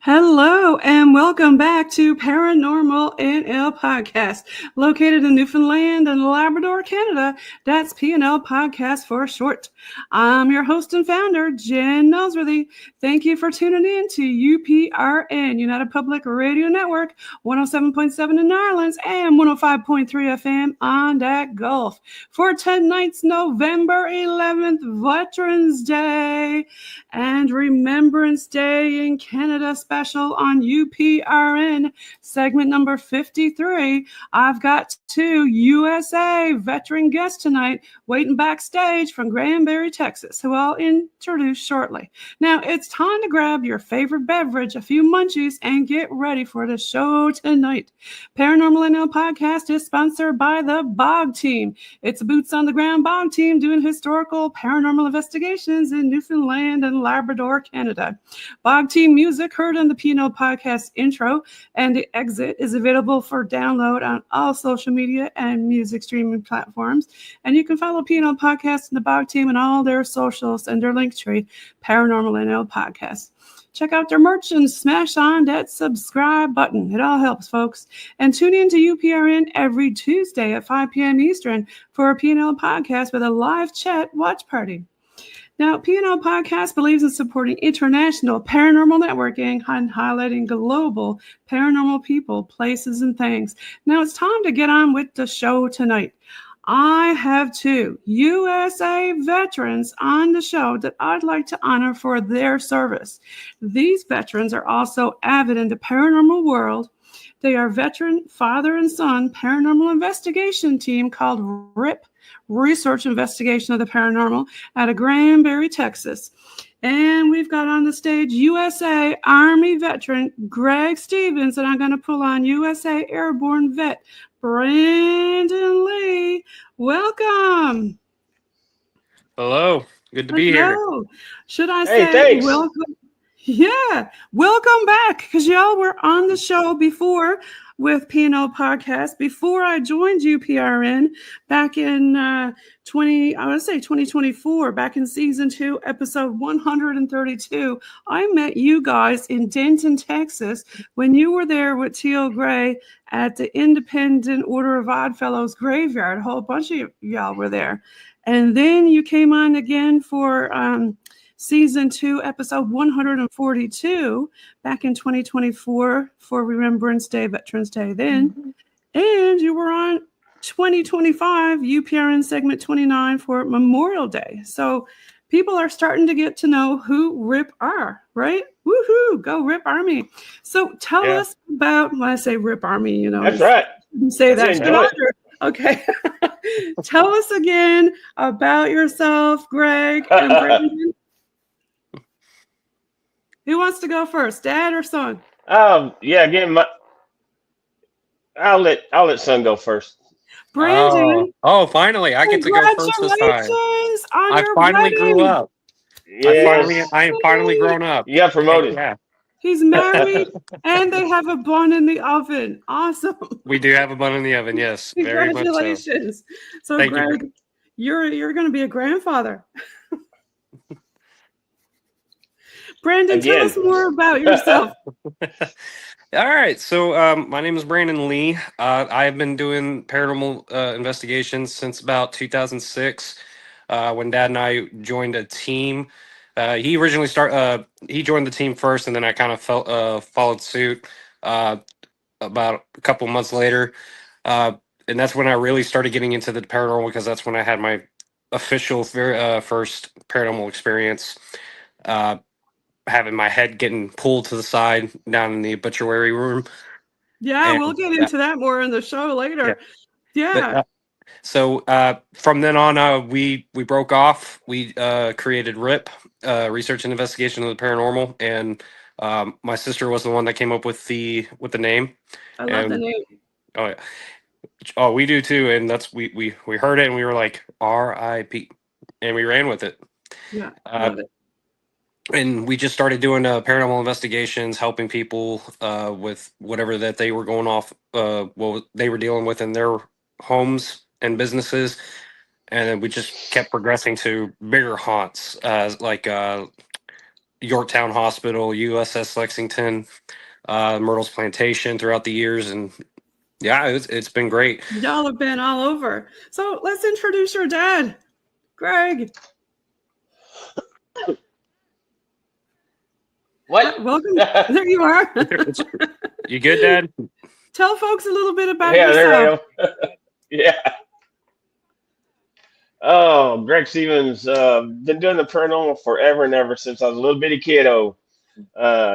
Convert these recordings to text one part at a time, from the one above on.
Hello and welcome back to Paranormal PNL Podcast, located in Newfoundland and Labrador, Canada. That's PNL Podcast for short. I'm your host and founder, Jen Noseworthy. Thank you for tuning in to UPRN, United Public Radio Network, 107.7 in Ireland and 105.3 FM on that Gulf. For tonight's November 11th, Veterans Day and Remembrance Day in Canada special on UPRN segment number 53. I've got two USA veteran guests tonight waiting backstage from Granbury, Texas, who I'll introduce shortly. Now it's time to grab your favorite beverage, a few munchies, and get ready for the show tonight. Paranormal NL Podcast is sponsored by the Bog Team. It's a boots on the ground Bog Team doing historical paranormal investigations in Newfoundland and Labrador, Canada. Bog Team music heard on the PNL Podcast intro and the exit is available for download on all social media and music streaming platforms. And you can follow PNL Podcast and the Bog Team and all their socials and their link tree, Paranormal NL Podcast. Check out their merch and smash on that subscribe button. It all helps, folks. And tune in to UPRN every Tuesday at 5 p.m. Eastern for a PNL Podcast with a live chat watch party. Now, PNL Podcast believes in supporting international paranormal networking and highlighting global paranormal people, places, and things. Now, it's time to get on with the show tonight. I have two USA veterans on the show that I'd like to honor for their service. These veterans are also avid in the paranormal world. They are veteran father and son paranormal investigation team called RIP, Research Investigation of the Paranormal, out of Granbury, Texas. And we've got on the stage USA Army veteran Greg Stephens, and I'm going to pull on USA Airborne vet Brandon Lee. Welcome. Hello. Good to be here. Should I say welcome? Yeah, welcome back, because y'all were on the show before with PNL Podcast before I joined UPRN back in 2024, back in season 2, episode 132. I met you guys in Denton, Texas, when you were there with Teal Grey at the Independent Order of Oddfellows-graveyard. A whole bunch of y'all were there. And then you came on again for Season 2, episode 142, back in 2024 for Remembrance Day, Veterans Day then. Mm-hmm. And you were on 2025, UPRN segment 29 for Memorial Day. So people are starting to get to know who RIP are, right? Woohoo, go RIP Army. So tell us about, when I say RIP Army, That's right. You say that. Okay. Tell us again about yourself, Greg and Brandon. Who wants to go first, Dad or son? Again, I'll let son go first. Brandon. Oh, finally, I get to go first this time. I finally grew up. Yes. I am finally grown up. You got promoted. Yeah. He's married, and they have a bun in the oven. Awesome. We do have a bun in the oven. Yes, very much so. Congratulations. So, Thank Greg, you're going to be a grandfather. Brandon, tell us more about yourself. All right. So my name is Brandon Lee. I've been doing paranormal investigations since about 2006 when Dad and I joined a team. He originally he joined the team first, and then I kind of followed suit about a couple months later. And that's when I really started getting into the paranormal, because that's when I had my official first paranormal experience. Having my head getting pulled to the side down in the obituary room. Yeah, and we'll get into that more in the show later. Yeah. So from then on, we broke off. We created RIP, Research and Investigation of the Paranormal, and my sister was the one that came up with the name. I love the name. Oh yeah. Oh, we do too, and that's we heard it and we were like RIP, and we ran with it. Yeah, love it. And we just started doing paranormal investigations, helping people with whatever that they were going off, what they were dealing with in their homes and businesses. And then we just kept progressing to bigger haunts, like Yorktown Hospital, USS Lexington, Myrtle's Plantation throughout the years, and yeah, it's been great. Y'all have been all over. So let's introduce your dad, Greg. What? Welcome. There you are. You good, Dad? Tell folks a little bit about Yeah, yourself. there I am. Yeah. Oh, Greg Stephens, been doing the paranormal forever and ever since I was a little bitty kiddo.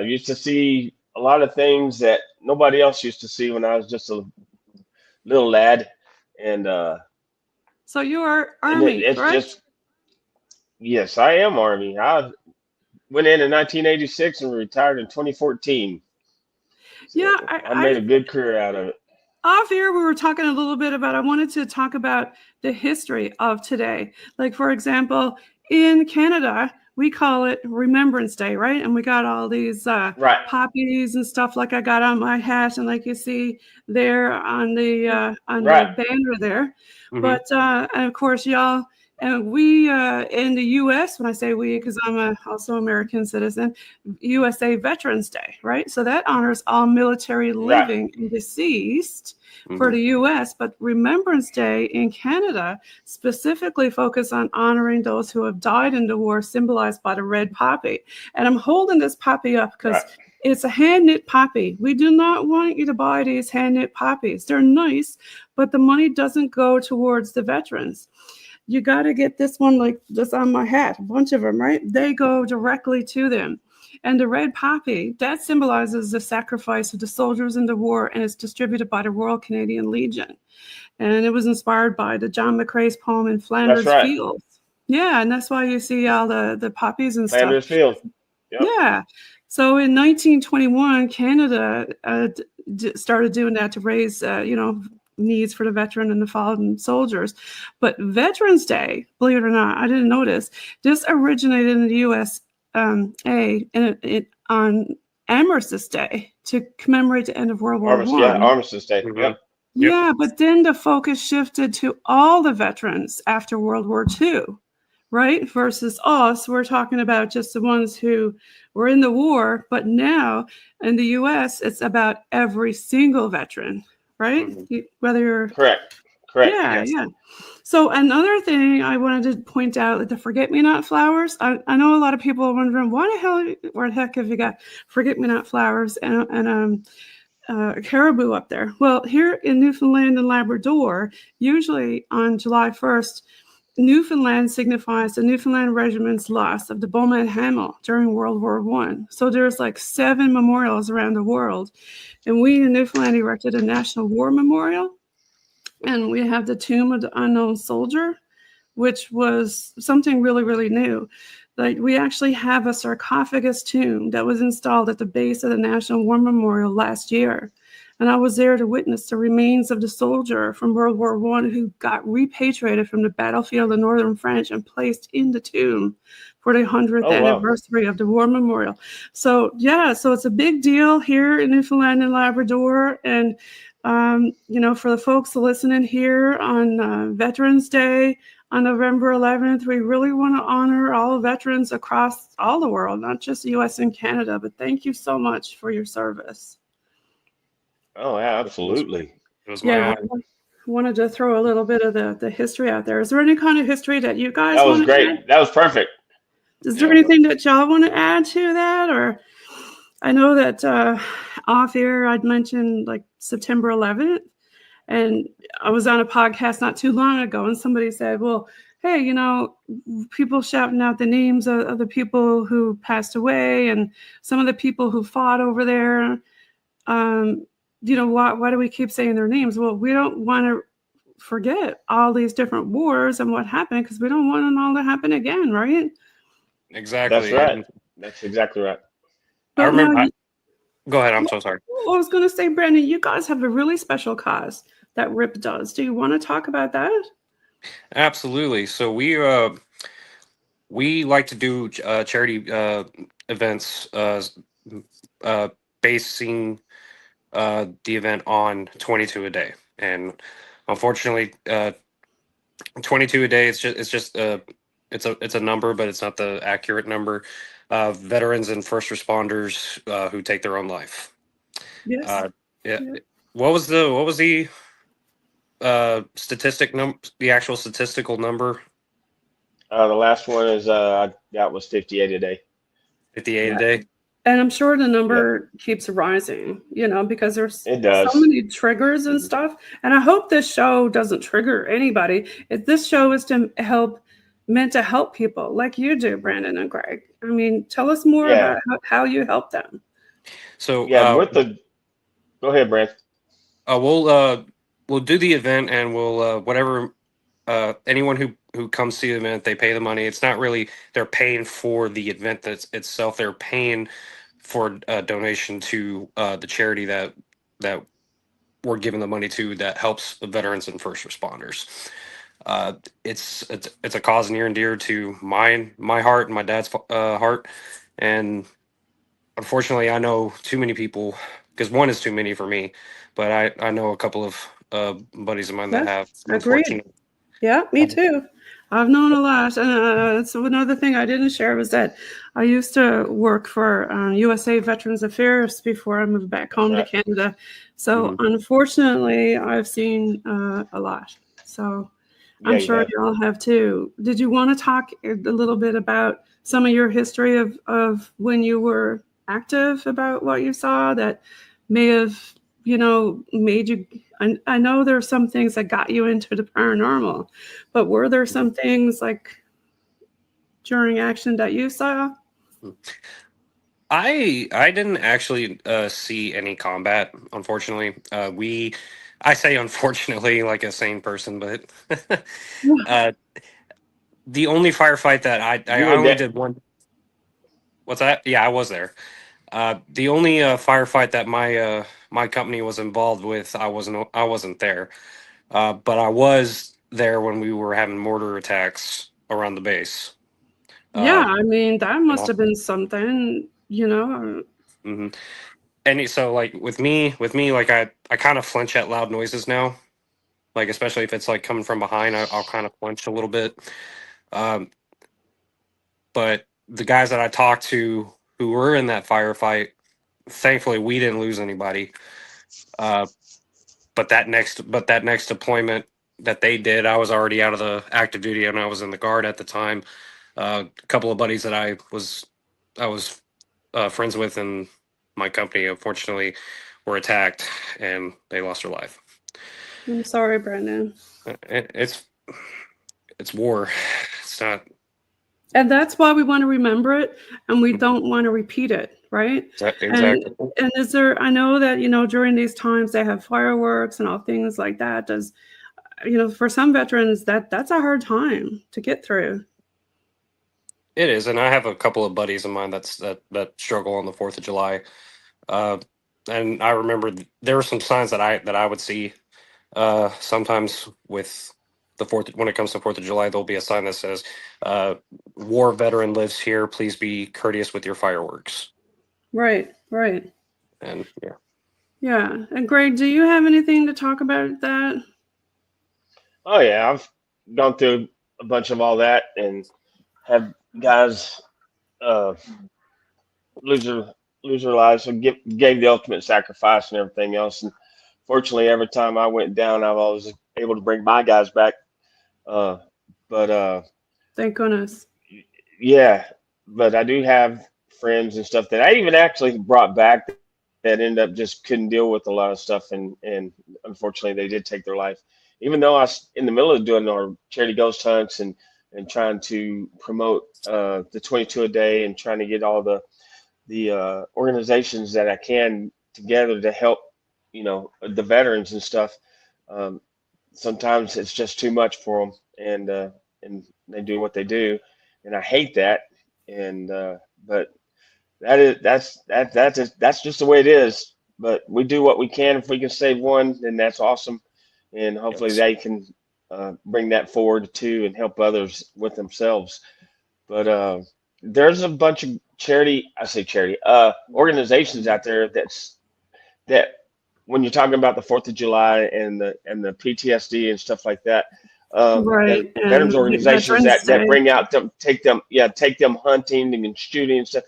Used to see a lot of things that nobody else used to see when I was just a little lad. And So you are and Army, it's correct? just, yes, I am Army. I went in 1986 and retired in 2014. So Yeah, I made a good career out of it. off here we were talking a little bit about, I wanted to talk about the history of today. Like, for example, in Canada, we call it Remembrance Day, right? And we got all these Right. poppies and stuff like I got on my hat, and like you see there on the Right. banner there. Mhm. But and of course, y'all, and we in the U.S., when I say we, because I'm also American citizen, USA Veterans Day, right? So that honors all military Right. living and deceased for Mhm. the U.S., but Remembrance Day in Canada specifically focus on honoring those who have died in the war, symbolized by the red poppy. And I'm holding this poppy up because Right. it's a hand-knit poppy. We do not want you to buy these hand-knit poppies. They're nice, but the money doesn't go towards the veterans. You got to get this one like this on my hat, a bunch of them, right? They go directly to them. And the red poppy, that symbolizes the sacrifice of the soldiers in the war, and it's distributed by the Royal Canadian Legion. And it was inspired by the John McCrae's poem in That's Flanders right. Fields. Yeah, and that's why you see all the poppies and stuff. Flanders Field. Yep. Yeah. So in 1921, Canada started doing that to raise, needs for the veteran and the fallen soldiers. But Veterans Day, believe it or not, I didn't notice, this originated in the U.S. On Armistice Day to commemorate the end of World War Armistice, yeah, One. Armistice Day. Mhm. Yep. Yep. Yeah, but then the focus shifted to all the veterans after World War II, right? Versus us, we're talking about just the ones who were in the war. But now in the US, it's about every single veteran, right? Mhm. Whether you're, Correct. Correct. yeah, Yes. yeah. So another thing I wanted to point out, like the forget-me-not flowers. I know a lot of people are wondering, where the heck have you got forget-me-not flowers and caribou up there? Well, here in Newfoundland and Labrador, usually on July 1st, Newfoundland signifies the Newfoundland Regiment's loss of the Bowman Hamel during World War I. So there's like 7 memorials around the world. And we in Newfoundland erected a National War Memorial. And we have the Tomb of the Unknown Soldier, which was something really, really new. Like, we actually have a sarcophagus tomb that was installed at the base of the National War Memorial last year. And I was there to witness the remains of the soldier from World War I who got repatriated from the battlefield of Northern France and placed in the tomb for the 100th Oh, wow. anniversary of the War Memorial. So, yeah, so it's a big deal here in Newfoundland and Labrador. And, for the folks listening here on Veterans Day, on November 11th, we really want to honor all veterans across all the world, not just the U.S. and Canada. But thank you so much for your service. Oh, yeah, absolutely. It was my Yeah, honor. I wanted to throw a little bit of the history out there. Is there any kind of history that you guys That was want to add? great. That was perfect. Is there Yeah. anything that y'all want to add to that? Or I know that off air I'd mentioned like September 11th. And I was on a podcast not too long ago, and somebody said, well, hey, people shouting out the names of the people who passed away and some of the people who fought over there. Why do we keep saying their names? Well, we don't want to forget all these different wars and what happened, because we don't want them all to happen again, right? Exactly. That's right. And That's exactly right. I But remember. now, Go ahead. I'm so sorry. I was going to say, Brandon, you guys have a really special cause that RIP does. Do you want to talk about that? Absolutely. So we like to do charity events, basing the event on 22 a day, and unfortunately, 22 a day. It's a number, but it's not the accurate number. veterans and first responders who take their own life. Yes. Yeah. Yeah. What was the the actual statistical number? The last one is I got was 58 a day. 58 Yeah. a day. And I'm sure the Yeah, number keeps rising, because there's it so does. many triggers and Mhm. stuff. And I hope this show doesn't trigger anybody. This show is meant to help people like you do, Brandon and Greg. I mean, tell us more Yeah, about how you help them. So yeah. Go ahead, Brent. we'll do the event, and we'll whatever anyone who comes to the event, they pay the money. It's not really they're paying for the event itself. They're paying for a donation to the charity that we're giving the money to, that helps the veterans and first responders. It's a cause near and dear to my heart and my dad's heart, and unfortunately, I know too many people, because one is too many for me, but I know a couple of buddies of mine that Yeah, have, agreed. unfortunately. Yeah, me too. I've known a lot. And so another thing I didn't share was that I used to work for USA Veterans Affairs before I moved back home to Right. Canada. So Mhm. unfortunately, I've seen a lot. So Yeah, I'm you sure have. you all have too. Did you want to talk a little bit about some of your history of when you were active, about what you saw that may have, made you? I know there are some things that got you into the paranormal, but were there some things like during action that you saw? I didn't actually see any combat, unfortunately. I say unfortunately like a sane person, but uh, the only firefight that I You were only that. did one. What's that? Yeah, I was there. The only firefight that my company was involved with, I wasn't there. But I was there when we were having mortar attacks around the base. Yeah, Uh, I mean, that and must have been something, mhm. So like with me, like I kind of flinch at loud noises now. Like especially if it's like coming from behind, I'll kind of flinch a little bit. Um, but the guys that I talked to who were in that firefight, thankfully we didn't lose anybody. Uh, but that next deployment that they did, I was already out of the active duty and I was in the guard at the time. A couple of buddies that I was friends with in my company, unfortunately, were attacked and they lost their life. I'm sorry, Brandon. It's war. It's not And that's why we want to remember it and we don't want to repeat it, right? And exactly. and is there, I know that, during these times they have fireworks and all things like that. Does, for some veterans that's a hard time to get through. It is, and I have a couple of buddies of mine that struggle on the 4th of July. Uh, and I remember there were some signs that I would see. Sometimes with the fourth, when it comes to 4th of July, there'll be a sign that says, "War veteran lives here. Please be courteous with your fireworks." Right. And yeah, Yeah. And Greg, do you have anything to talk about that? Oh yeah, I've gone through a bunch of all that and have guys uh, lose their lose their lives. So gave the ultimate sacrifice and everything else. And fortunately, every time I went down, I was able to bring my guys back. Uh, but Thank goodness. yeah, but I do have friends and stuff that I even actually brought back that ended up just couldn't deal with a lot of stuff, and unfortunately they did take their life. Even though I was in the middle of doing our charity ghost hunts and trying to promote the 22 a day and trying to get all the organizations that I can together to help, the veterans and stuff. Um, Sometimes it's just too much for them, and they do what they do, and I hate that. And but that's just the way it is. But we do what we can. If we can save one, then that's awesome, and hopefully yes, they can bring that forward too and help others with themselves. But there's a bunch of charity organizations out there that when you're talking about the 4th of July and the PTSD and stuff like that, Right. veterans And organizations Veterans that Day. bring out them, take them hunting and shooting and stuff,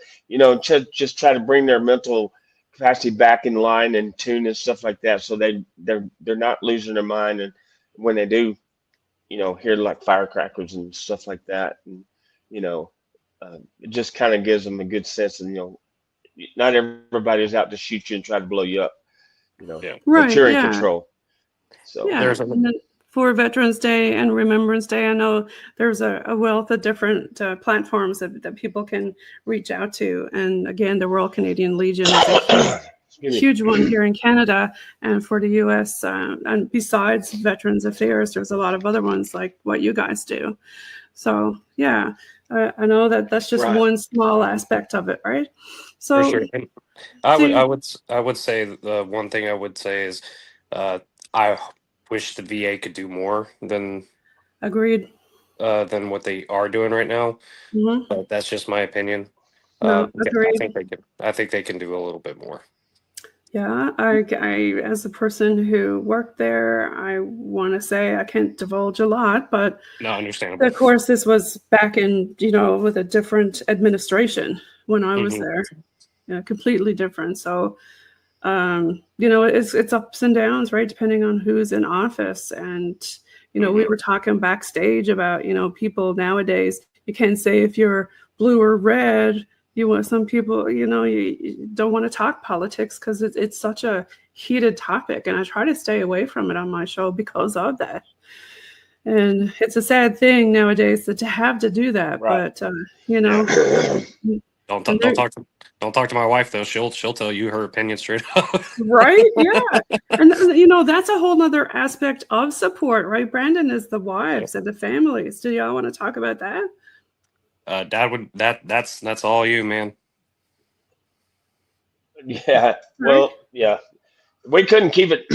just try to bring their mental capacity back in line and tune and stuff like that. So they're not losing their mind. And when they do, hear like firecrackers and stuff like that. And, it just kind of gives them a good sense. And, not everybody is out to shoot you and try to blow you up, Yeah. but Right. you're in Yeah. control. So Yeah. There's a And then for Veterans Day and Remembrance Day, I know there's a wealth of different platforms that people can reach out to. And again, the Royal Canadian Legion is a excuse me. huge one here in Canada, and for the U.S. And besides Veterans Affairs, there's a lot of other ones like what you guys do. So yeah, I know that's just Right. one small aspect of it, right? for So sure. And I see, would say the one thing I would say is I wish the VA could do more agreed. than what they are doing right now. Hmm. But that's just my opinion. No, Yeah, agreed. I think they can do a little bit more. Yeah, I, as a person who worked there, I want to say I can't divulge a lot, but No, understandable. of course, this was back in, with a different administration when I was Mhm. there. Yeah, completely different. So, it's ups and downs, right? Depending on who's in office. And, we were talking backstage about, people nowadays, you can't say if you're blue or red. Some people, you don't want to talk politics because it's such a heated topic. And I try to stay away from it on my show because of that. And it's a sad thing nowadays to have to do that. Right. But, Don't and talk to my wife though. She'll tell you her opinion straight up. right? Yeah. And, that's a whole nother aspect of support, right? Brandon, is the wives and the families. Do y'all want to talk about that? Dad that's all you, man. Yeah. Well, yeah. We couldn't keep it.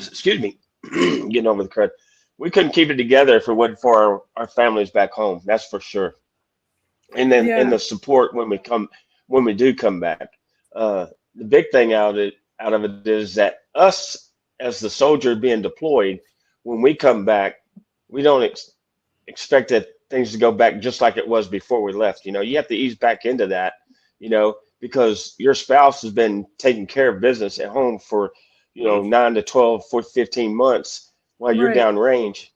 Excuse me. Getting over the crud. We couldn't keep it together if it wasn't for our families back home. That's for sure. And then Yeah. and the support when we do come back. The big thing out of it is that us as the soldier being deployed, when we come back, we don't expect that things to go back just like it was before we left. You have to ease back into that, because your spouse has been taking care of business at home for, 9 to 12, 14, 15 months while you're Right. downrange,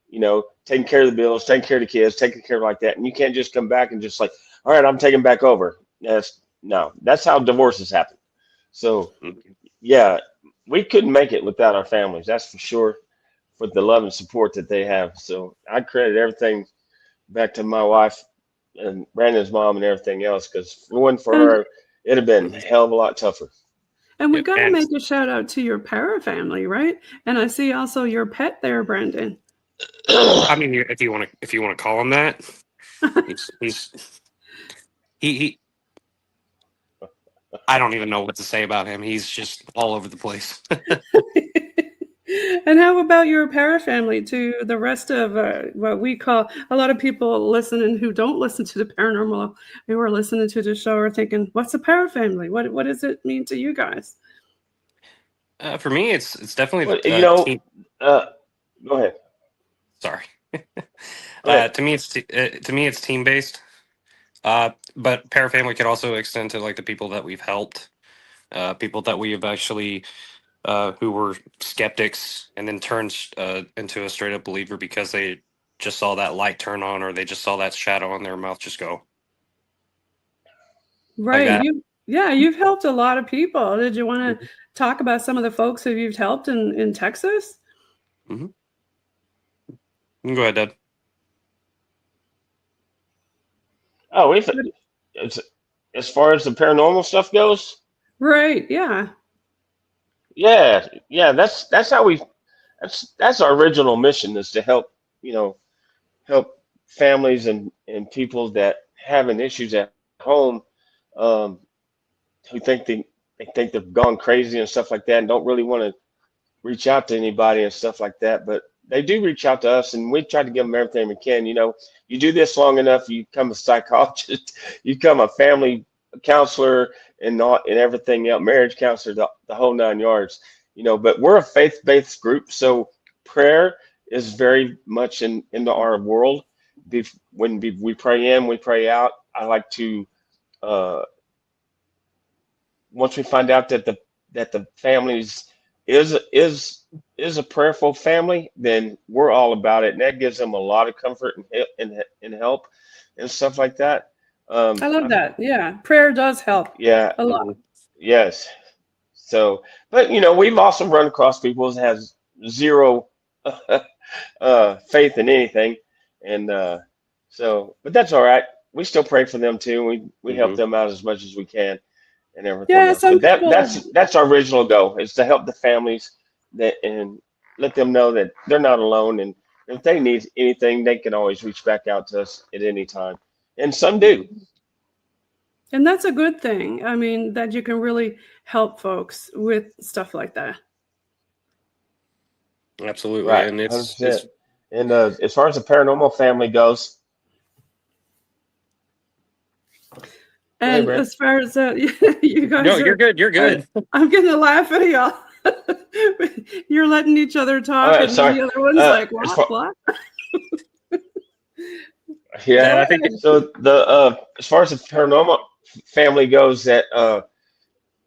taking care of the bills, taking care of the kids, taking care of like that. And you can't just come back and just like, all right, I'm taking back over. That's how divorces happen. So yeah, we couldn't make it without our families. That's for sure, for the love and support that they have. So I credit everything back to my wife and Brandon's mom and everything else, because if it wasn't for her, it'd have been a hell of a lot tougher. And we Yeah, got to and- make a shout out to your para family, right? And I see also your pet there, Brandon. I mean, if you want to call him that, he I don't even know what to say about him. He's just all over the place. And how about your para family to the rest of what we call, a lot of people listening who don't listen to the paranormal, who are listening to the show are thinking, what's a para family? What does it mean to you guys? For me, it's definitely Well, team. go ahead. Sorry. Go ahead. To me, it's team based. But parafamily could also extend to like the people that we've helped, people that we have actually who were skeptics and then turned into a straight up believer because they just saw that light turn on, or they just saw that shadow on their mouth just go. Right. that. You've helped a lot of people. Did you want to talk about some of the folks who you've helped in Texas? You can go ahead, Dad. Oh, as far as the paranormal stuff goes, Right. Yeah. yeah. That's how that's our original mission, is to help help families and people that having issues at home, who think they've gone crazy and stuff like that, and don't really want to reach out to anybody and stuff like that, but they do reach out to us, and we try to give them everything we can. You do this long enough, you become a psychologist, you become a family counselor, and everything else, marriage counselor, the whole 9 yards. But we're a faith-based group, so prayer is very much into our world. When we pray in, we pray out. I like to once we find out that the families is a prayerful family, then we're all about it, and that gives them a lot of comfort and help and stuff like that. I love that. Yeah, prayer does help Yeah, a lot. yes. So, but we've also run across people that has zero faith in anything, and but that's all right. We still pray for them too. We help them out as much as we can and everything Yeah, else. some But people. that's our original goal, is to help the families and let them know that they're not alone, and if they need anything, they can always reach back out to us at any time. And some do. And that's a good thing. I mean, that you can really help folks with stuff like that. Absolutely. Right. And 100%. And as far as the paranormal family goes, and as far as you guys, no, you're good. You're good. I'm getting a laugh at y'all. You're letting each other talk, right, and sorry. the other one's like, what? Yeah, I think so. As far as the paranormal family goes, that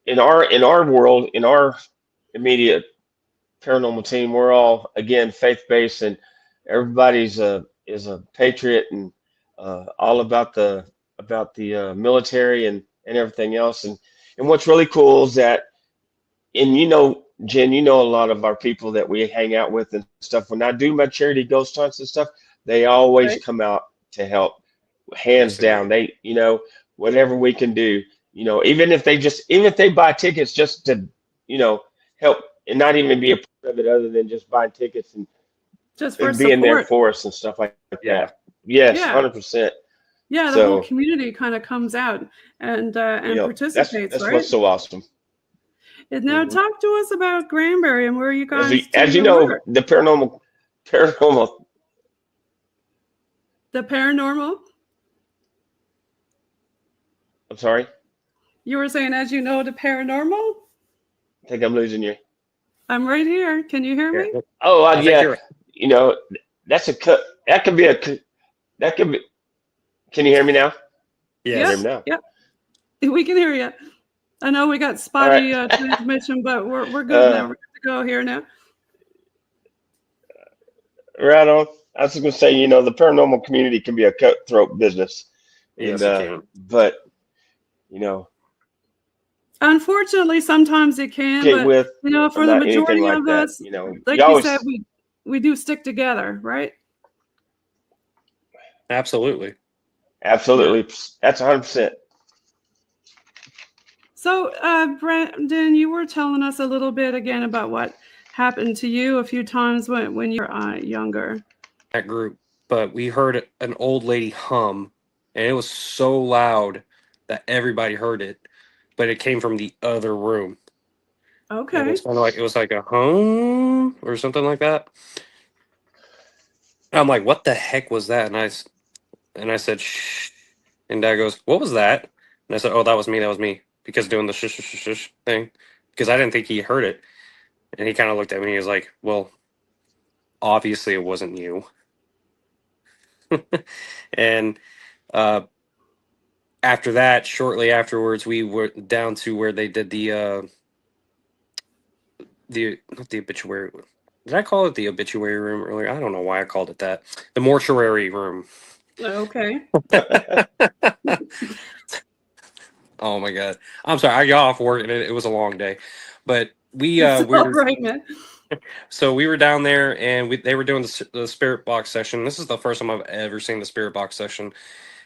in our world, in our immediate paranormal team, we're all again faith-based, and everybody's is a patriot, and all about the military and everything else. And what's really cool is that, and Jen, a lot of our people that we hang out with and stuff. When I do my charity ghost hunts and stuff, they always come out to help, hands down. They, whatever we can do, even if they buy tickets just to, help and not even be a part of it, other than just buying tickets and just for being there support for us and stuff like that. Yes, 100%. Yeah, the whole community kind of comes out and participates. That's right? what's so awesome. And now talk to us about Granbury and where you guys. As you know, the paranormal. The paranormal. I'm sorry. You were saying, as you know, the paranormal. I think I'm losing you. I'm right here. Can you hear me? Oh, yeah. That's that could be. Can you hear me now? Yeah. We can hear you. I know we got spotty transmission, but we're good now. We're good to go here now. Right on. I was going to say, the paranormal community can be a cutthroat business. Yes, it can. But, unfortunately, sometimes it can. But, for the majority of us, like you said, we do stick together, right? Absolutely. Absolutely. That's 100%. So, Brandon, you were telling us a little bit again about what happened to you a few times when you were younger. That group, but we heard an old lady hum, and it was so loud that everybody heard it, but it came from the other room. Okay. It was like a hum or something like that. I'm like, what the heck was that? And I said, shh. And Dad goes, what was that? And I said, oh, that was me. Because doing the shush, shush, shush thing. Because I didn't think he heard it. And he kind of looked at me and he was like, well, obviously it wasn't you. And after that, shortly afterwards, we were down to where they did not the obituary. Did I call it the obituary room earlier? I don't know why I called it that. The mortuary room. Okay. Oh my God. I'm sorry. I got off work and it was a long day, but we So we were down there and they were doing the spirit box session. This is the first time I've ever seen the spirit box session,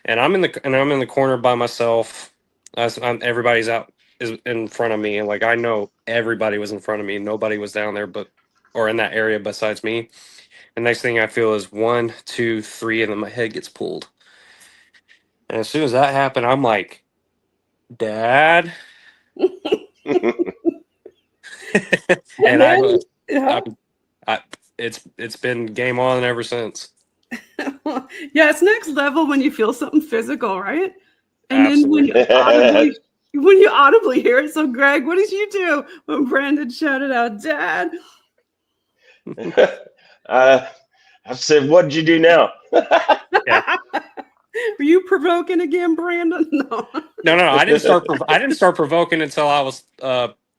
and I'm in the corner by myself. Everybody's out is in front of me, and like I know everybody was in front of me. Nobody was down there or in that area besides me. The next thing I feel is 1, 2, 3, and then my head gets pulled. And as soon as that happened, I'm like, Dad. And it's been game on ever since. Yeah, it's next level when you feel something physical, right? And Absolutely. then when you audibly hear it. So, Greg, what did you do when Brandon shouted out, Dad? I said, "What did you do now?" Yeah. Were you provoking again, Brandon? No. No. I didn't start provoking until I was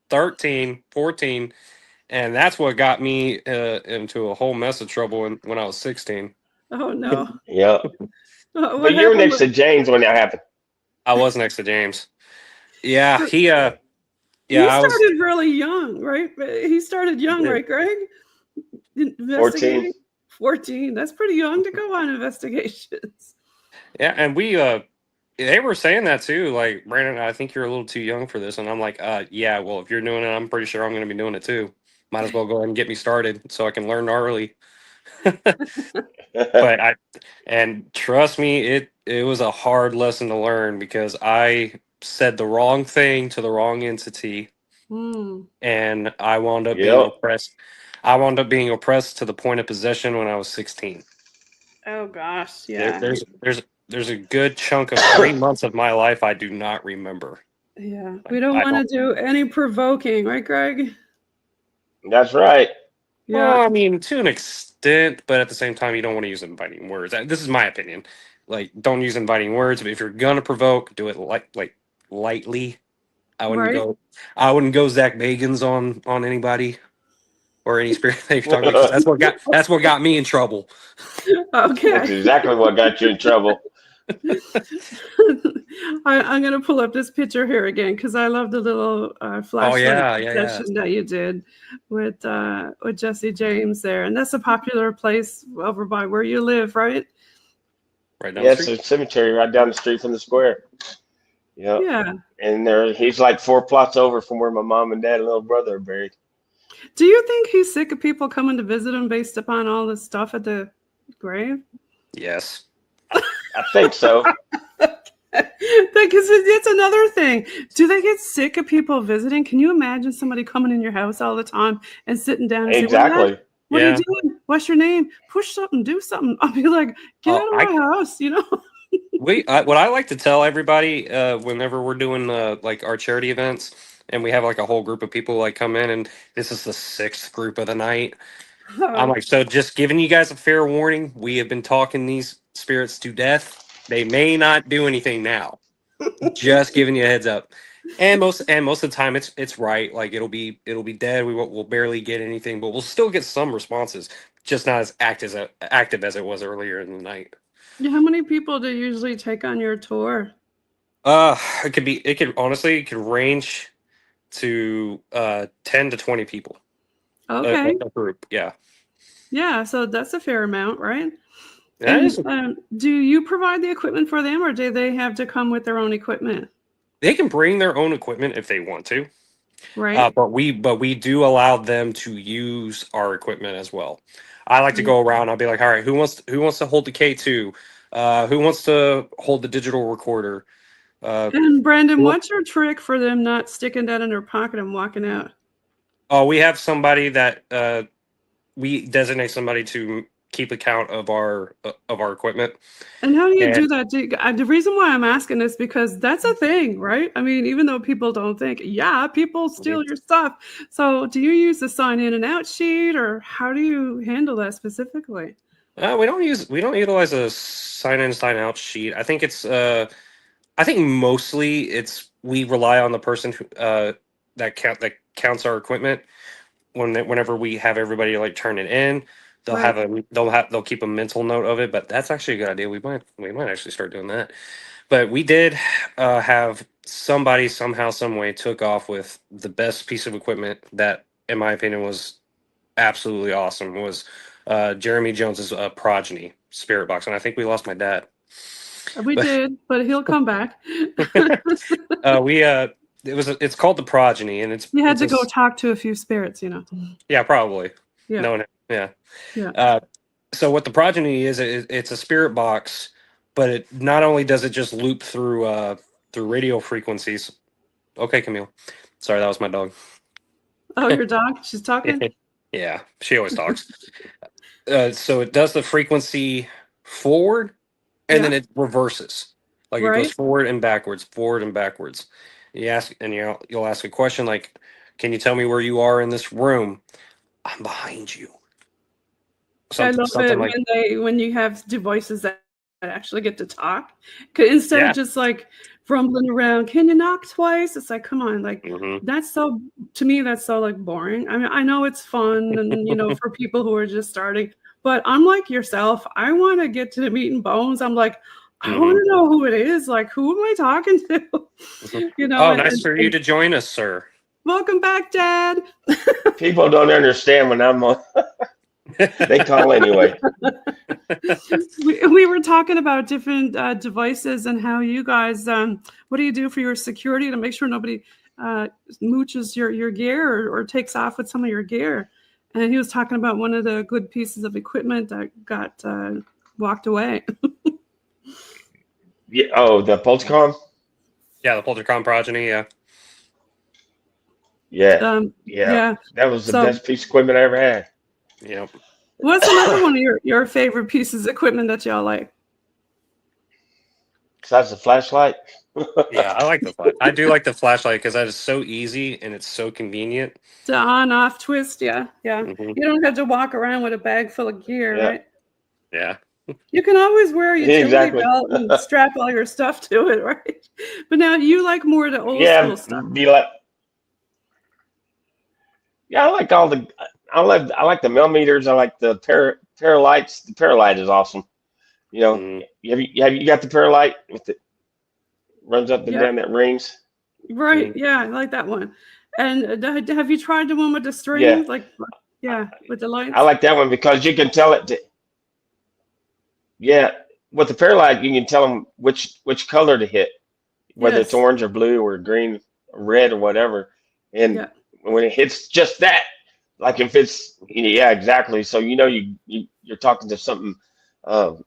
13, 14, and that's what got me into a whole mess of trouble when I was 16. Oh no. Yeah, What but you were happened next to James when that happened. I was next to James. Yeah, with, he I was. started really young, right? He started young, right, Greg? 14. Investigating 14. That's pretty young to go on investigations. Yeah, and they were saying that too. Like, Brandon, I think you're a little too young for this. And I'm like, yeah, well, if you're doing it, I'm pretty sure I'm going to be doing it too. Might as well go ahead and get me started so I can learn early. And trust me, it was a hard lesson to learn because I said the wrong thing to the wrong entity, and I wound up being Yep. oppressed. I wound up being oppressed to the point of possession when I was 16. Oh gosh, yeah. There's a good chunk of 3 months of my life I do not remember. Yeah, we don't want to do any provoking, right, Greg? That's right. Yeah. Well, I mean, to an extent, but at the same time, you don't want to use inviting words. This is my opinion. Like, don't use inviting words. But if you're gonna provoke, do it like lightly. I wouldn't go Zach Bagans on anybody or any spirit that you're talking about. 'Cause that's what got me in trouble. Okay. That's exactly what got you in trouble. I'm going to pull up this picture here again because I love the little flashlight session that you did with Jesse James there. And that's a popular place over by where you live, right? Right down the street. It's a cemetery right down the street from the square. Yep. Yeah. And he's like 4 plots over from where my mom and dad and little brother are buried. Do you think he's sick of people coming to visit him based upon all this stuff at the grave? Yes. I think so. Because it's another thing. Do they get sick of people visiting? Can you imagine somebody coming in your house all the time and sitting down and Exactly. saying, what are you doing? What's your name? Push something, do something. I'll be like, get out of my house, What I like to tell everybody whenever we're doing like our charity events and we have like a whole group of people like come in, and this is the 6th group of the night. I'm like, so just giving you guys a fair warning. We have been talking these spirits to death. They may not do anything now. Just giving you a heads up. And most of the time it's right. Like it'll be dead. We'll barely get anything, but we'll still get some responses. Just not as active as it was earlier in the night. How many people do you usually take on your tour? It could range to 10 to 20 people. Okay. A group, yeah. Yeah, so that's a fair amount, right? And, do you provide the equipment for them, or do they have to come with their own equipment? They can bring their own equipment if they want to, right? But we do allow them to use our equipment as well. I like to go around. I'll be like, all right, who wants to hold the K2? Who wants to hold the digital recorder? And Brandon, what's your trick for them not sticking that in their pocket and walking out? Oh, we have somebody that we designate somebody to keep account of our equipment. And how do you do that? The reason why I'm asking is because that's a thing, right? I mean, even though people don't think, people steal your stuff. So do you use the sign in and out sheet, or how do you handle that specifically? We don't utilize a sign in, sign out sheet. I think I think mostly we rely on the person who that counts our equipment. Whenever we have everybody like turn it in, they'll keep a mental note of it. But that's actually a good idea. We might actually start doing that. But we did have somebody somehow, some way took off with the best piece of equipment that, in my opinion, was absolutely awesome. Was Jeremy Jones's progeny spirit box, and I think we lost my dad. We did, but he'll come back. It's called the progeny, and you had to go talk to a few spirits, Yeah, probably. Yeah. No, yeah. Yeah. So what the progeny is, it's a spirit box, but it not only does it just loop through radio frequencies. Okay, Camille. Sorry, that was my dog. Oh, your dog? She's talking? Yeah, she always talks. So it does the frequency forward, and then it reverses. Like it goes forward and backwards. You'll ask a question like, "Can you tell me where you are in this room?" I'm behind you. I love something it like when you have devices that actually get to talk. Instead yeah. of just like rumbling around, can you knock twice? It's like, come on, like Mhm. that's so, to me, that's so like boring. I mean, I know it's fun and for people who are just starting, but I'm like yourself. I want to get to the meat and bones. I'm like, I want to know who it is. Like, who am I talking to? Oh, nice for you to join us, sir. Welcome back, Dad. People don't understand when I'm on. They call anyway. We were talking about different devices and how you guys, what do you do for your security to make sure nobody mooches your gear or takes off with some of your gear? And he was talking about one of the good pieces of equipment that got walked away. Yeah. Oh, the Poltcom? Yeah, the Poltercom progeny, yeah. Yeah. Yeah. That was the best piece of equipment I ever had. Yep. What's another one of your favorite pieces of equipment that y'all like? Besides the flashlight? Yeah, I like the flashlight. I do like the flashlight because that is so easy and it's so convenient. The on-off twist, yeah. Mhm. You don't have to walk around with a bag full of gear, right? Yeah. You can always wear a utility Exactly. belt and strap all your stuff to it, right? But now you like more the old school stuff. I like all the. I like the millimeters. I like the paralights. The paralight is awesome. Have you got the paralight with the runs up and down that rings? Right. Yeah, I like that one. And have you tried the one with the string? Yeah. With the lights. I like that one because you can tell it. With the paralight, you can tell them which color to hit, whether it's orange or blue or green or red or whatever. And when it hits just that, like if it's exactly. So you're talking to something. What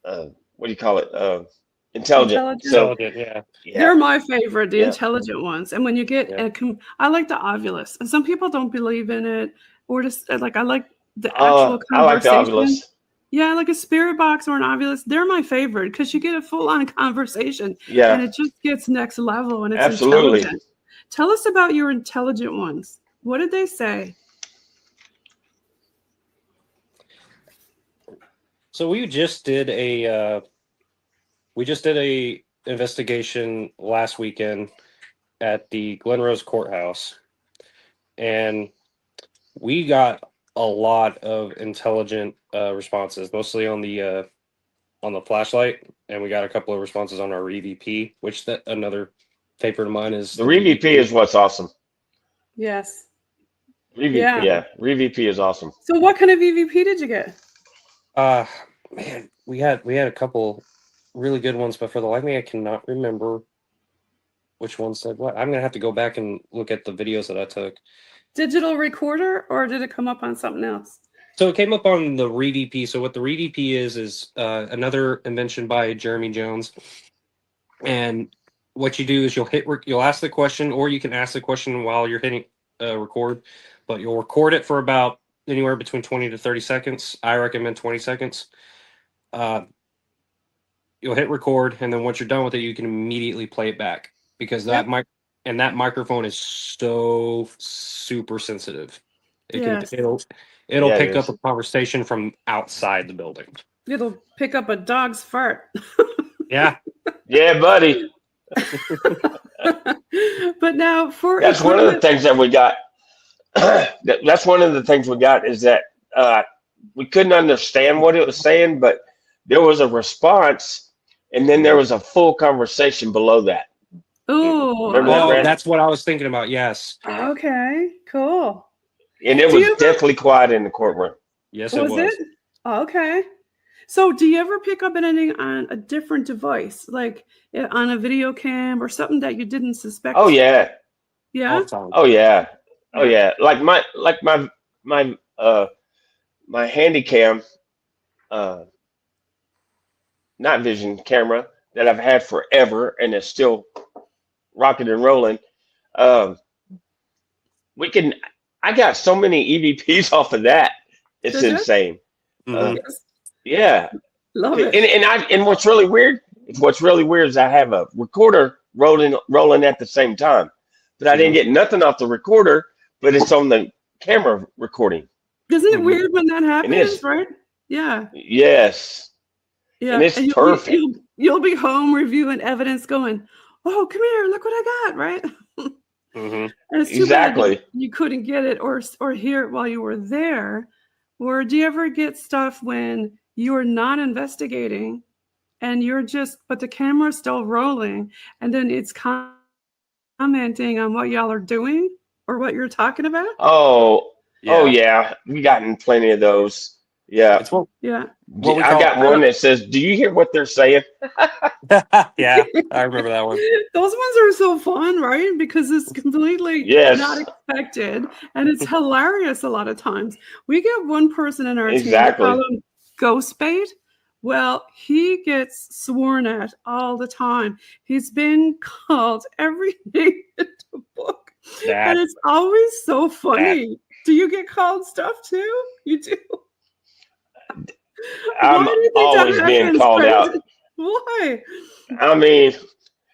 do you call it? Intelligent. Intelligent, yeah. They're my favorite, the intelligent ones. And when you get, I like the Ovilus. And some people don't believe in it, or just like I like the actual conversation. I like the Ovilus. Yeah, like a spirit box or an Ovilus. They're my favorite because you get a full-on conversation. Yeah. And it just gets next level and it's Absolutely. intelligent. Tell us about your intelligent ones. What did they say? So we just did a investigation last weekend at the Glen Rose Courthouse, and we got a lot of intelligent responses, mostly on the flashlight, and we got a couple of responses on our EVP, which another favorite of mine is the EVP is what's awesome. Yes. EVP is awesome. So what kind of EVP did you get? Man, we had a couple really good ones, but for the life of me, I cannot remember which one said what. I'm gonna have to go back and look at the videos that I took. Digital recorder, or did it come up on something else? So it came up on the REDP. So what the REDP is another invention by Jeremy Jones. And what you do is you'll ask the question, or you can ask the question while you're hitting record, but you'll record it for about anywhere between 20 to 30 seconds. I recommend 20 seconds. You'll hit record, and then once you're done with it, you can immediately play it back because that microphone is so super sensitive. It'll pick up a conversation from outside the building. It'll pick up a dog's fart. Yeah. Yeah, buddy. But now that's one of the things that we got. That's one of the things we got is that we couldn't understand what it was saying, but there was a response, and then there was a full conversation below that. Oh, that's what I was thinking about. Yes. Okay, cool. And it was definitely quiet in the courtroom. Yes, it was. Okay. So do you ever pick up anything on a different device, like on a video cam or something that you didn't suspect? Oh, yeah. Yeah? Oh, yeah. Oh, yeah. Like my handy cam, night vision camera that I've had forever and it's still rocking and rolling. I got so many EVPs off of that. It's insane. Yeah. Love it. And what's really weird is I have a recorder rolling at the same time, but I didn't get nothing off the recorder, but it's on the camera recording. Isn't it weird when that And it's happens, right? Yeah. yes, Yeah. and it's And perfect. you'll be home reviewing evidence going, oh, come here, look what I got, right? Mm-hmm. And it's too bad Exactly. you couldn't get it or hear it while you were there. Or do you ever get stuff when you're not investigating and but the camera's still rolling and then it's commenting on what y'all are doing or what you're talking about? Oh, oh Yeah. yeah, we gotten plenty of those. Yeah, It's what Yeah. we I call. got one that says, "Do you hear what they're saying?" Yeah, I remember that one. Those ones are so fun, right? Because it's completely not Yes, expected and it's hilarious a lot of times. We get one person in our team, we call exactly. him Ghost Bait. Well, he gets sworn at all the time. He's been called every name in the book. That And it's always so that funny. Do you get called stuff too? You do? Why I'm do you think that always being happens, called out. Brandon? Why? I mean,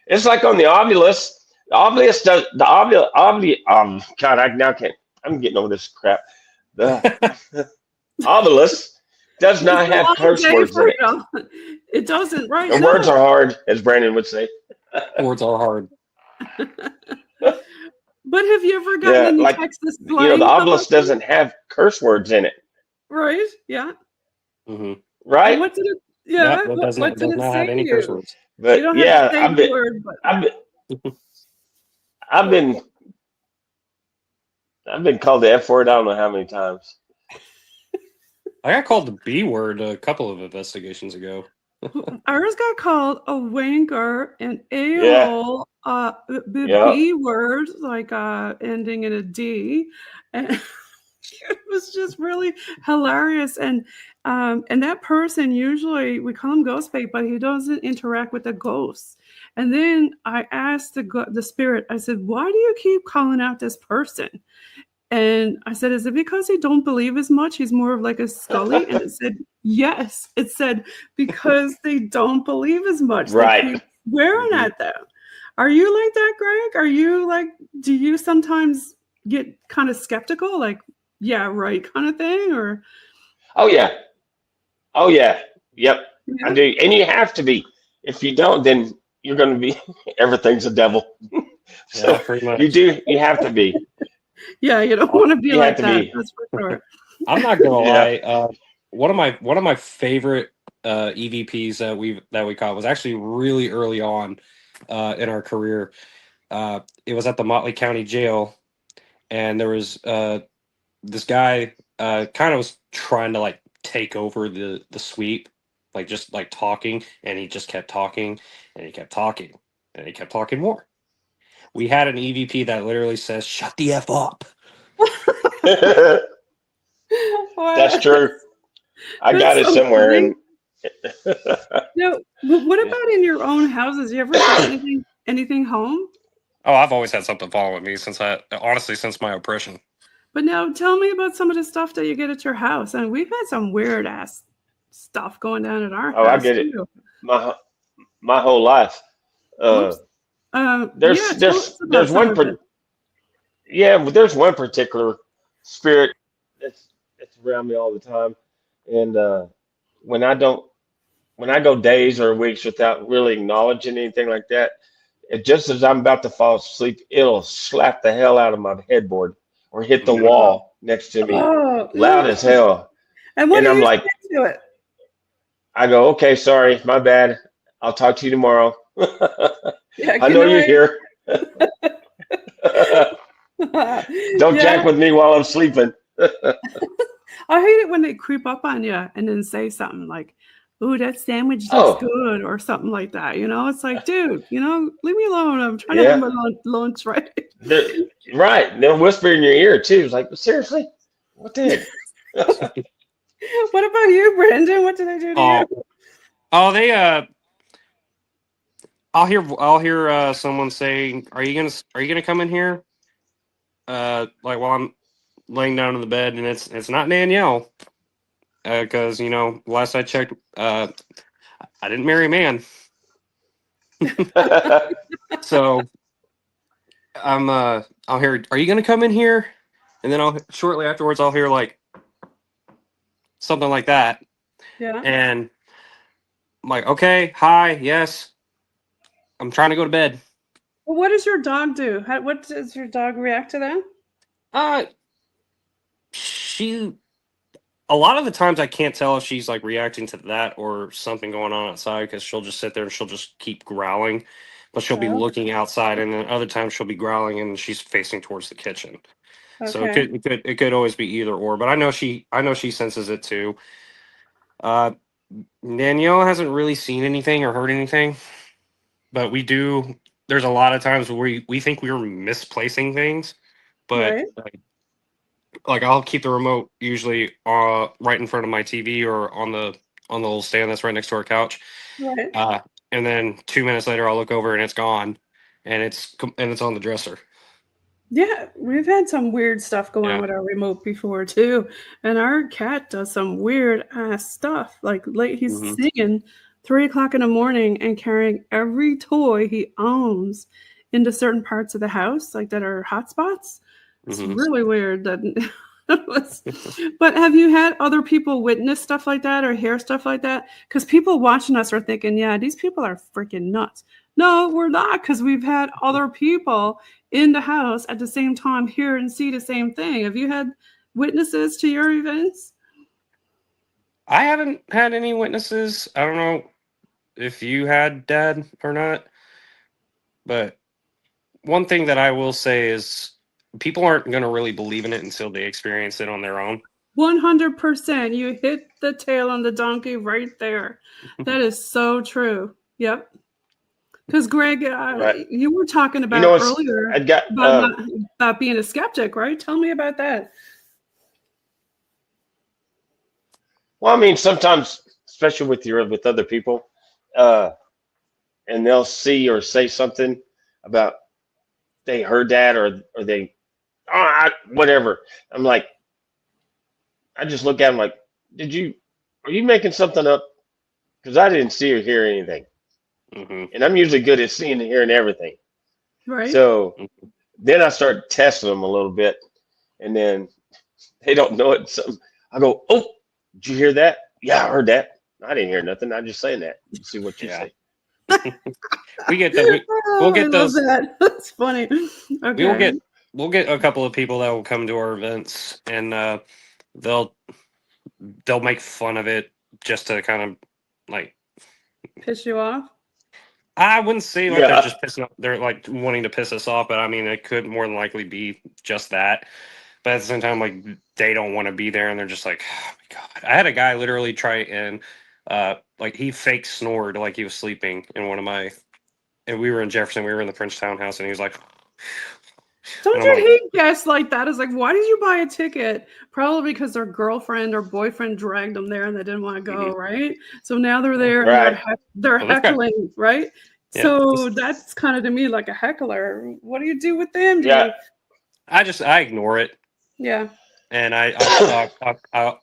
it's like on the Ovilus. The Ovilus does the God, I now can't. I'm getting over this crap. The Ovilus does It's not a have long curse day words for in it. you. It doesn't, right? The words No. are hard, as Brandon would say. words are hard. But have you ever gotten Yeah, any like Texas the slang about Ovilus them? doesn't have curse words in it, Right? Yeah. Mm-hmm. And right? what did it? Yep, Yeah. that What does did it not say have to any curse you? words. You But don't have to yeah, say the word, but I've been I've been called the F word. I don't know how many times. I got called the B word a couple of investigations ago. ours got called a wanker, an Yeah, a-hole, the yeah, B word, like ending in a D. And it was just really hilarious. And that person usually we call him ghost bait, but he doesn't interact with the ghosts. And then I asked the spirit, I said, why do you keep calling out this person? And I said, is it because he don't believe as much? He's more of like a Scully. And it said, yes. It said, because they don't believe as much. They right. keep swearing Mm-hmm. at them. Are you like that, Greg? Are you like, do you sometimes get kind of skeptical? Like, yeah, right kind of thing? Or, Oh yeah, oh yeah, yep. I yeah, do, and you have to be. If you don't, then you're going to be everything's a devil. Yeah, So pretty you much. do. You have to be. yeah, you don't want to be You have like to that. be. That's for sure. I'm not gonna Yeah. lie. One of my favorite EVPs that we caught was actually really early on in our career. It was at the Motley County Jail, and there was this guy kind of was trying to like take over the sweep, like just like talking, and he just kept talking, and he kept talking, and he kept talking more. We had an EVP that literally says, "Shut the F up." That's Wow. true. I That's got it so somewhere, funny. and Now, what yeah. about in your own houses? You ever brought anything home? Oh, I've always had something following me since my oppression. But now tell me about some of the stuff that you get at your house. And we've had some weird ass stuff going down at our Oh, I house get it. too. My my whole life. Uh, Whoops. there's Yeah, tell us about there's some one of it. yeah, but there's one particular spirit that's around me all the time, and when I don't when I go days or weeks without really acknowledging anything like that, it just as I'm about to fall asleep, it'll slap the hell out of my headboard or hit the Mhm. wall next to me, Oh, loud as ew. hell. And what And do I'm you like, say to it? I go, okay, sorry, my bad. I'll talk to you tomorrow. Yeah, I good know you're night. here. Don't jack Yeah. with me while I'm sleeping. I hate it when they creep up on you and then say something like, "Ooh, that sandwich looks Oh, good," or something like that. It's like, dude, leave me alone. I'm trying to have yeah. my lunch, right? They're, right. They'll whisper in your ear too. It's like, seriously? What the heck? What about you, Brandon? What did I do to you? Oh, they I'll hear someone saying, are you gonna come in here?" Like while I'm laying down in the bed, and it's not Danielle, because last I checked, I didn't marry a man, so I'll hear, "Are you gonna come in here?" And then shortly afterwards I'll hear like, something like that. Yeah. And I'm like, okay, hi, yes, I'm trying to go to bed. Well, what does your dog do? What does your dog react to that? A lot of the times I can't tell if she's like reacting to that or something going on outside, because she'll just sit there and she'll just keep growling, but she'll be Oh, looking outside, and then other times she'll be growling and she's facing towards the kitchen. So okay. it could always be either or, but I know she senses it too. Uh, Danielle hasn't really seen anything or heard anything, but we do. There's a lot of times where we think we were misplacing things, but Right. like I'll keep the remote usually right in front of my TV or on the little stand that's right next to our couch. Right. And then 2 minutes later I'll look over and it's gone, and it's on the dresser. Yeah, we've had some weird stuff go on Yeah. with our remote before too, and our cat does some weird ass stuff. Like he's Mhm. singing 3 o'clock in the morning and carrying every toy he owns into certain parts of the house, like that are hotspots. It's Mhm. really weird. But have you had other people witness stuff like that or hear stuff like that? Because people watching us are thinking, yeah, these people are freaking nuts. No, we're not, because we've had other people in the house at the same time hear and see the same thing. Have you had witnesses to your events? I haven't had any witnesses. I don't know if you had, Dad, or not, but one thing that I will say is people aren't going to really believe in it until they experience it on their own. 100%. You hit the tail on the donkey right there. That is so true. Yep. Because Greg, Right. you were talking about earlier about being a skeptic, right? Tell me about that. Well, I mean, sometimes, especially with other people, and they'll see or say something about they heard that or they whatever. I'm like, I just look at them like, are you making something up? Because I didn't see or hear anything, and I'm usually good at seeing and hearing everything. Right. So then I start testing them a little bit, and then they don't know it. So I go, oh, did you hear that? Yeah, I heard that. I didn't hear nothing. I'm just saying that. You see what you say. We get that. We'll get those. That. That's funny. Okay. We'll get a couple of people that will come to our events, and they'll make fun of it just to kind of like piss you off. I wouldn't say like they're just pissing off. They're like wanting to piss us off, but I mean it could more than likely be just that. But at the same time, like they don't want to be there, and they're just like, oh my god. I had a guy literally try and like he fake snored like he was sleeping in one of my. And we were in Jefferson. We were in the French townhouse, and he was like, "Don't you hate guests like that?" It's like, why did you buy a ticket? Probably because their girlfriend or boyfriend dragged them there, and they didn't want to go, right? So now they're there, and they're heckling, right? Yeah. So that's kind of to me like a heckler. What do you do with them? I ignore it. Yeah. And I'll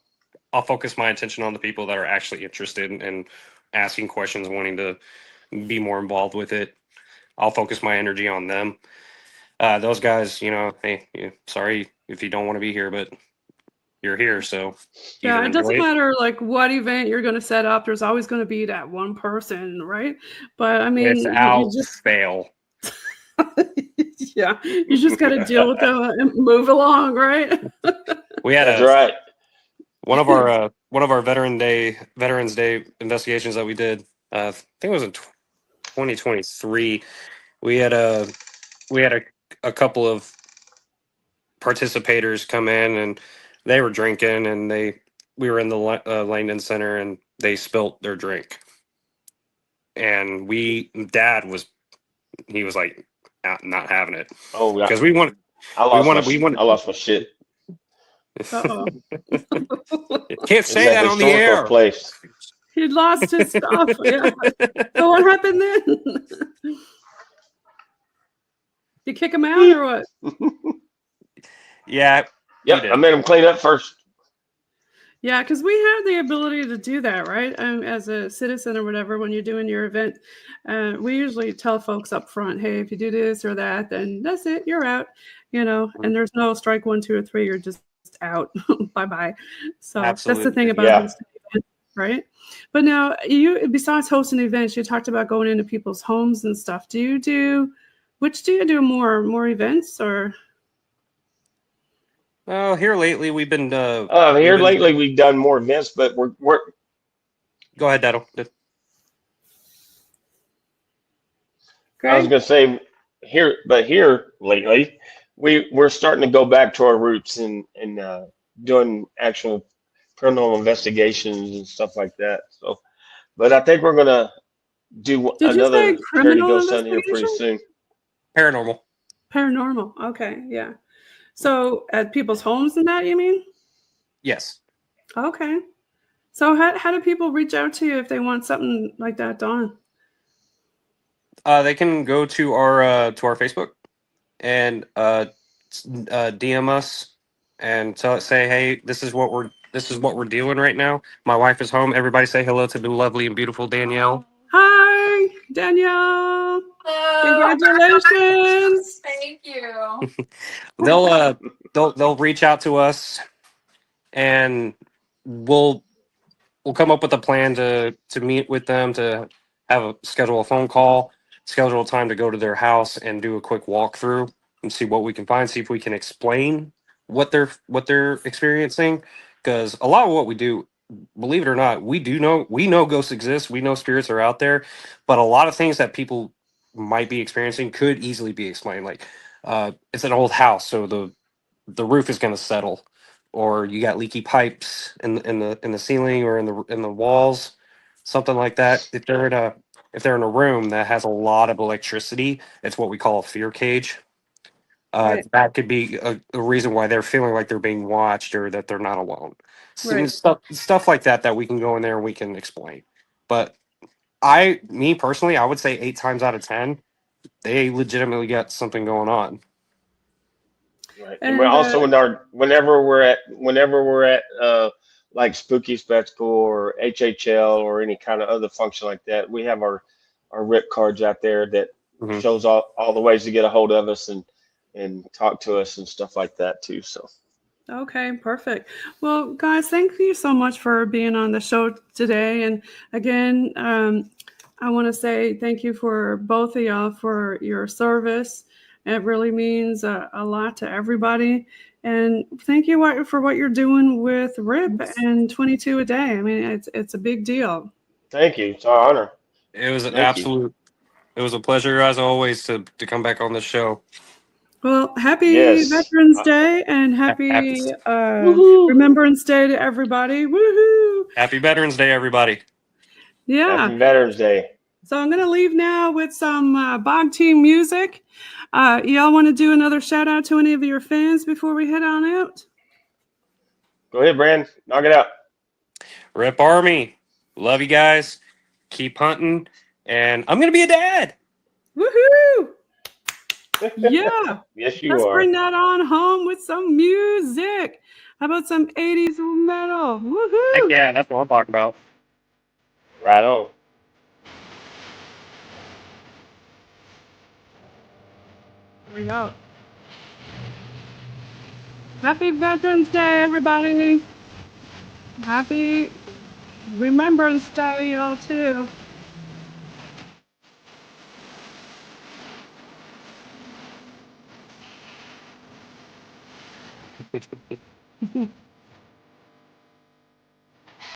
focus my attention on the people that are actually interested in asking questions, wanting to be more involved with it. I'll focus my energy on them. Those guys, hey, sorry if you don't want to be here, but you're here, so yeah, it doesn't matter like what event you're going to set up. There's always going to be that one person, right? But I mean, you just fail. Yeah, you just got to deal with them and move along, right? We had That's right. One of our Veterans Day investigations that we did. I think it was in 2023. We had a couple of participators come in, and they were drinking, and we were in the Langdon Center, and they spilt their drink, and Dad was like not having it. Oh yeah, because I lost my shit. Can't say that on the air. Place. He lost his stuff. Yeah. So what happened then? You kick him out or what? Yeah. Yep. I made him clean up first. Yeah, because we have the ability to do that, right? As a citizen or whatever, when you're doing your event, we usually tell folks up front, hey, if you do this or that, then that's it, you're out, and there's no strike 1, 2, or 3. You're just out. Bye-bye. So that's the Absolutely. thing about Yeah. hosting events, right? But now you, besides hosting events, you talked about going into people's homes and stuff. Which do you do more events or? Well, here lately we've been Here lately we've done more events, but we're Go ahead, Dado. I was Greg? gonna say here lately we're starting to go back to our roots and doing actual paranormal investigations and stuff like that. So, but I think we're gonna do Did you say another charity criminal ghost hunt here pretty investigation? soon. Paranormal. Paranormal. Okay, yeah. So at people's homes and that, you mean? Yes. Okay. So how do people reach out to you if they want something like that done? They can go to our Facebook and DM us and say, hey, this is what we're doing right now. My wife is home. Everybody say hello to the lovely and beautiful Danielle. Hi, Danielle. Hello. Congratulations. Thank you. They'll reach out to us and we'll come up with a plan to meet with them, to schedule a phone call, schedule a time to go to their house and do a quick walkthrough and see what we can find, see if we can explain what they're experiencing. Because a lot of what we do, believe it or not, we know ghosts exist, we know spirits are out there, but a lot of things that people might be experiencing could easily be explained. Like it's an old house, so the roof is going to settle, or you got leaky pipes in the ceiling or in the walls, something like that. If they're in a room that has a lot of electricity, it's what we call a fear cage. Right, That could be a reason why they're feeling like they're being watched or that they're not alone. right. Stuff like that we can go in there and we can explain. But me personally, I would say 8 times out of 10, they legitimately got something going on. Right. And we're And also whenever we're at like Spooky Spectacle or HHL or any kind of other function like that, we have our rip cards out there that Mhm. shows all the ways to get a hold of us and talk to us and stuff like that too. So okay, perfect. Well, guys, thank you so much for being on the show today. And again, I want to say thank you for both of y'all for your service. It really means a lot to everybody. And thank you for what you're doing with RIP and 22 a day. I mean, it's a big deal. thank you. It's our honor. It was Thank you. it was a pleasure as always to come back on this show. Well, happy Yes. Veterans Day and happy Woohoo. Remembrance Day to everybody. Woohoo! Happy Veterans Day, everybody. Yeah. Happy Veterans Day. So I'm going to leave now with some Bog Team music. Y'all want to do another shout out to any of your fans before we head on out? Go ahead, Brand. Knock it out. Rip Army. Love you guys. Keep hunting. And I'm going to be a dad. Woohoo! Yeah. Yes, you Let's are. bring that on home with some music. How about some 80s metal? Woohoo! Heck yeah, that's what I'm talking about. Right on. Here we go. Happy Veterans Day, everybody. Happy Remembrance Day, y'all, too.